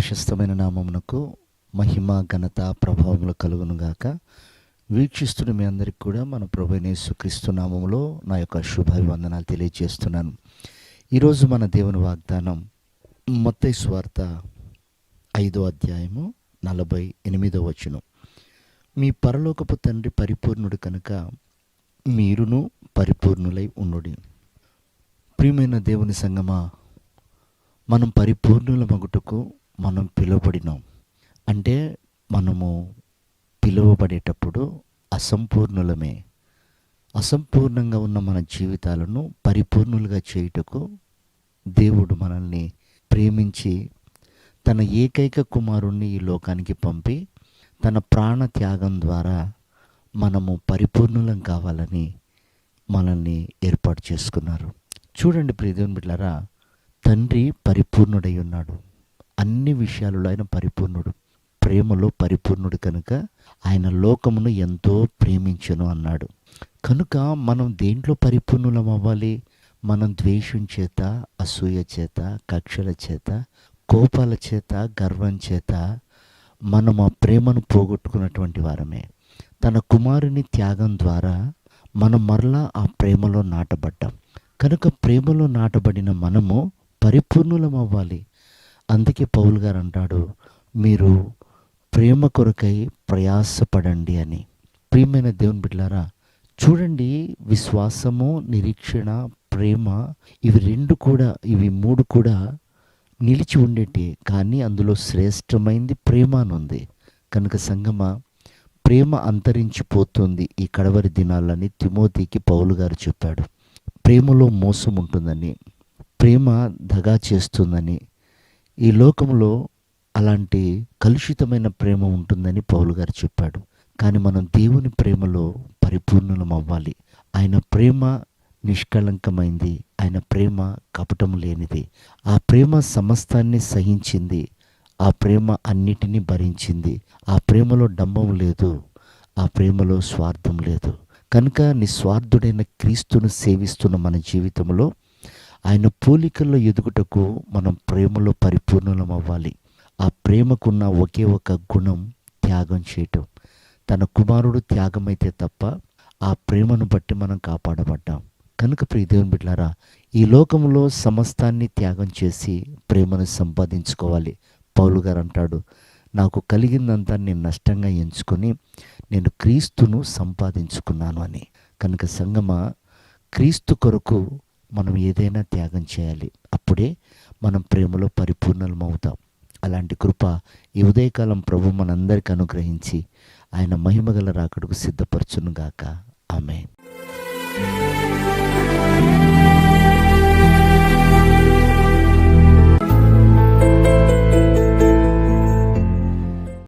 ప్రశస్తమైన నామమునకు మహిమ ఘనత ప్రభావములు కలుగునుగాక. వీక్షిస్తున్న మీ అందరికి కూడా మన ప్రభువైన యేసుక్రీస్తు నామములో నా యొక్క శుభాభివందనాలు తెలియజేస్తున్నాను. ఈరోజు మన దేవుని వాగ్దానం మత్తయి సువార్త 5వ అధ్యాయము 48వ వచనం. మీ పరలోకపు తండ్రి పరిపూర్ణుడు కనుక మీరును పరిపూర్ణులై ఉండుడి. ప్రియమైన దేవుని సంగమా, మనం పరిపూర్ణుల మగుటకు మనం పిలువబడినాం. అంటే మనము పిలువబడేటప్పుడు అసంపూర్ణులమే. అసంపూర్ణంగా ఉన్న మన జీవితాలను పరిపూర్ణులుగా చేయుటకు దేవుడు మనల్ని ప్రేమించి తన ఏకైక కుమారుణ్ణి ఈ లోకానికి పంపి తన ప్రాణ త్యాగం ద్వారా మనము పరిపూర్ణులం కావాలని మనల్ని ఏర్పాటు చేసుకున్నారు. చూడండి ప్రియ దేవుని బిడ్డలారా, తండ్రి పరిపూర్ణుడై ఉన్నాడు. అన్ని విషయాలలో ఆయన పరిపూర్ణుడు, ప్రేమలో పరిపూర్ణుడు కనుక ఆయన లోకమును ఎంతో ప్రేమించెను అన్నాడు. కనుక మనం దేంట్లో పరిపూర్ణులం అవ్వాలి? మనం ద్వేషం చేత, అసూయ చేత, కక్షల చేత, కోపాల చేత, గర్వం చేత మనం ఆ ప్రేమను పోగొట్టుకున్నటువంటి వారమే. తన కుమారుని త్యాగం ద్వారా మనం మరలా ఆ ప్రేమలో నాటబడ్డాం. కనుక ప్రేమలో నాటబడిన మనము పరిపూర్ణులం అవ్వాలి. అందుకే పౌలు గారు అంటాడు, మీరు ప్రేమ కొరకై ప్రయాసపడండి అని. ప్రియమైన దేవుని బిడ్డలారా, చూడండి, విశ్వాసము, నిరీక్షణ, ప్రేమ, ఇవి మూడు కూడా నిలిచి ఉండేటి. కానీ అందులో శ్రేష్టమైంది ప్రేమ అని ఉంది. కనుక సంగమా, ప్రేమ అంతరించిపోతుంది ఈ కడవరి దినాలని తిమోతికి పౌలు గారు చెప్పాడు. ప్రేమలో మోసం ఉంటుందని, ప్రేమ దగా చేస్తుందని, ఈ లోకంలో అలాంటి కలుషితమైన ప్రేమ ఉంటుందని పౌలు గారు చెప్పాడు. కానీ మనం దేవుని ప్రేమలో పరిపూర్ణులం అవ్వాలి. ఆయన ప్రేమ నిష్కళంకమైంది, ఆయన ప్రేమ కపటము లేనిది. ఆ ప్రేమ సమస్తాన్ని సహించింది, ఆ ప్రేమ అన్నిటినీ భరించింది. ఆ ప్రేమలో డంబం లేదు, ఆ ప్రేమలో స్వార్థం లేదు. కనుక నిస్వార్థుడైన క్రీస్తును సేవిస్తున్న మన జీవితంలో ఆయన పోలికల్లో ఎదుగుటకు మనం ప్రేమలో పరిపూర్ణులం అవ్వాలి. ఆ ప్రేమకున్న ఒకే ఒక గుణం త్యాగం చేయటం. తన కుమారుడు త్యాగమైతే తప్ప ఆ ప్రేమను బట్టి మనం కాపాడబడ్డాం. కనుక ప్రియ దేవుని బిడ్డలారా, ఈ లోకంలో సమస్తాన్ని త్యాగం చేసి ప్రేమను సంపాదించుకోవాలి. పౌలు గారు అంటాడు, నాకు కలిగిందంతా నేను నష్టంగా ఎంచుకొని నేను క్రీస్తును సంపాదించుకున్నాను అని. కనుక సంగమా, క్రీస్తు కొరకు మనం ఏదైనా త్యాగం చేయాలి. అప్పుడే మనం ప్రేమలో పరిపూర్ణం అవుతాం. అలాంటి కృప ఈ ఉదయకాలం ప్రభు మనందరికీ అనుగ్రహించి ఆయన మహిమగల రాకడకు సిద్ధపరచునుగాక. ఆమేన్.